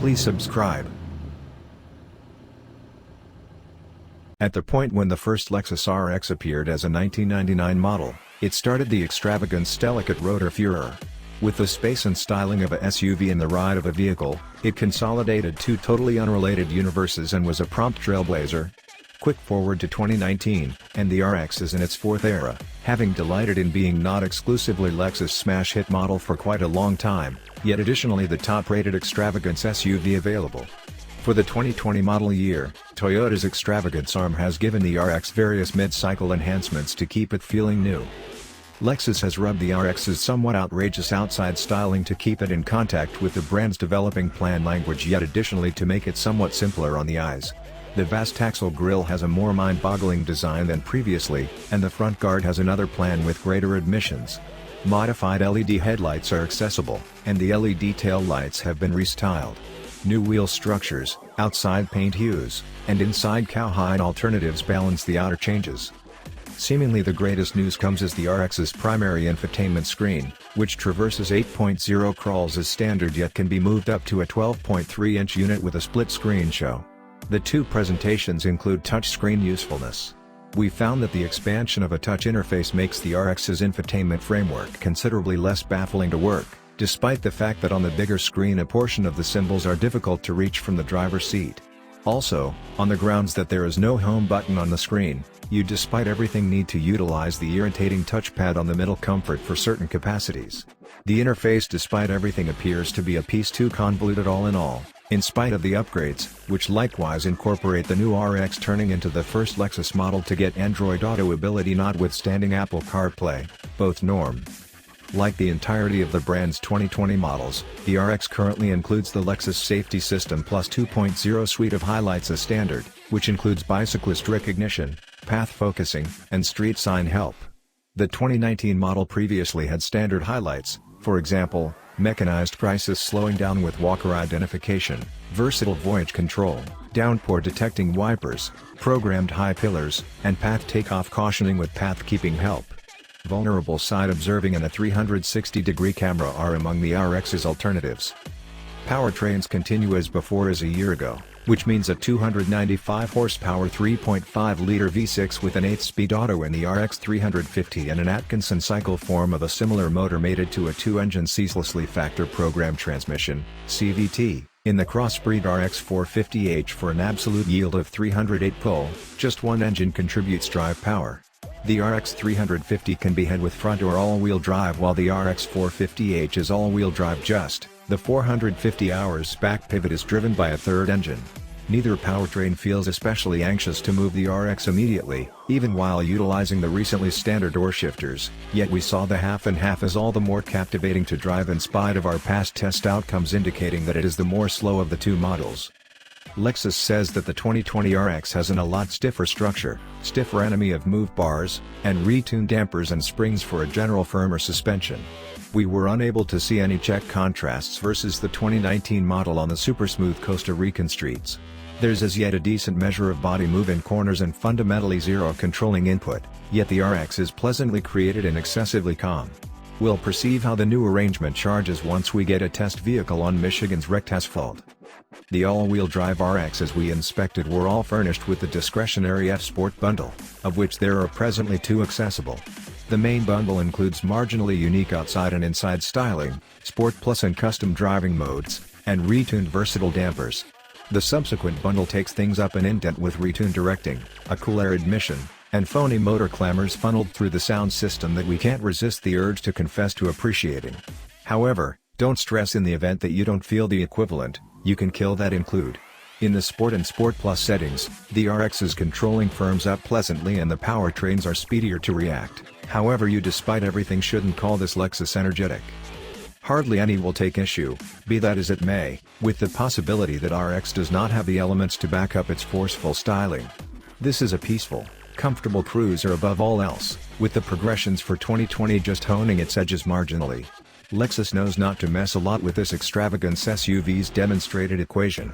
Please subscribe. At the point when the first Lexus RX appeared as a 1999 model, it started the extravagance delicate rotor furor. With the space and styling of a SUV in the ride of a vehicle, it consolidated two totally unrelated universes and was a prompt trailblazer. Quick forward to 2019, and the RX is in its fourth era, having delighted in being not exclusively Lexus' smash hit model for quite a long time, yet additionally the top-rated extravagance SUV available. For the 2020 model year, Toyota's extravagance arm has given the RX various mid-cycle enhancements to keep it feeling new. Lexus has rubbed the RX's somewhat outrageous outside styling to keep it in contact with the brand's developing plan language, yet additionally to make it somewhat simpler on the eyes. The vast axle grille has a more mind-boggling design than previously, and the front guard has another plan with greater admissions. Modified LED headlights are accessible, and the LED tail lights have been restyled. New wheel structures, outside paint hues, and inside cowhide alternatives balance the outer changes. Seemingly the greatest news comes as the RX's primary infotainment screen, which traverses 8.0 crawls as standard yet can be moved up to a 12.3-inch unit with a split screen show. The two presentations include touchscreen usefulness. We found that the expansion of a touch interface makes the RX's infotainment framework considerably less baffling to work, despite the fact that on the bigger screen a portion of the symbols are difficult to reach from the driver's seat. Also, on the grounds that there is no home button on the screen, you despite everything need to utilize the irritating touchpad on the middle comfort for certain capacities. The interface despite everything appears to be a piece too convoluted all in all, in spite of the upgrades, which likewise incorporate the new RX turning into the first Lexus model to get Android Auto ability notwithstanding Apple CarPlay, both norm. Like the entirety of the brand's 2020 models, the RX currently includes the Lexus Safety System Plus 2.0 suite of highlights as standard, which includes bicyclist recognition, path focusing, and street sign help. The 2019 model previously had standard highlights, for example, mechanized crisis slowing down with walker identification, versatile voyage control, downpour detecting wipers, programmed high pillars, and path takeoff cautioning with path keeping help. Vulnerable side observing and a 360-degree camera are among the RX's alternatives. Powertrains continue as before as a year ago, which means a 295 horsepower 3.5-liter V6 with an 8-speed auto in the RX 350 and an Atkinson cycle form of a similar motor mated to a 2-engine ceaselessly factor program transmission, CVT, in the crossbreed RX 450h for an absolute yield of 308 pull. Just one engine contributes drive power. The RX 350 can be had with front or all-wheel drive while the RX 450h is all-wheel drive just. The 450 hours back pivot is driven by a third engine. Neither powertrain feels especially anxious to move the RX immediately, even while utilizing the recently standard door shifters, yet we saw the half and half as all the more captivating to drive in spite of our past test outcomes indicating that it is the more slow of the two models. Lexus says that the 2020 RX has a lot stiffer structure, stiffer enemy of move bars, and retuned dampers and springs for a general firmer suspension. We were unable to see any check contrasts versus the 2019 model on the super smooth Costa Rican streets. There's as yet a decent measure of body move in corners and fundamentally zero controlling input, yet the RX is pleasantly created and excessively calm. We'll perceive how the new arrangement charges once we get a test vehicle on Michigan's wrecked asphalt. The all-wheel drive RX as we inspected were all furnished with the discretionary F-Sport bundle, of which there are presently two accessible. The main bundle includes marginally unique outside and inside styling, Sport Plus and custom driving modes, and retuned versatile dampers. The subsequent bundle takes things up an indent with retuned directing, a cool air admission, and phony motor clamors funneled through the sound system that we can't resist the urge to confess to appreciating. However, don't stress in the event that you don't feel the equivalent. You can kill that include. In the Sport and Sport Plus settings, the RX's controlling firms up pleasantly and the powertrains are speedier to react. However, you despite everything shouldn't call this Lexus energetic. Hardly any will take issue, be that as it may, with the possibility that RX does not have the elements to back up its forceful styling. This is a peaceful, comfortable cruiser above all else, with the progressions for 2020 just honing its edges marginally. Lexus knows not to mess a lot with this extravagance SUV's demonstrated equation.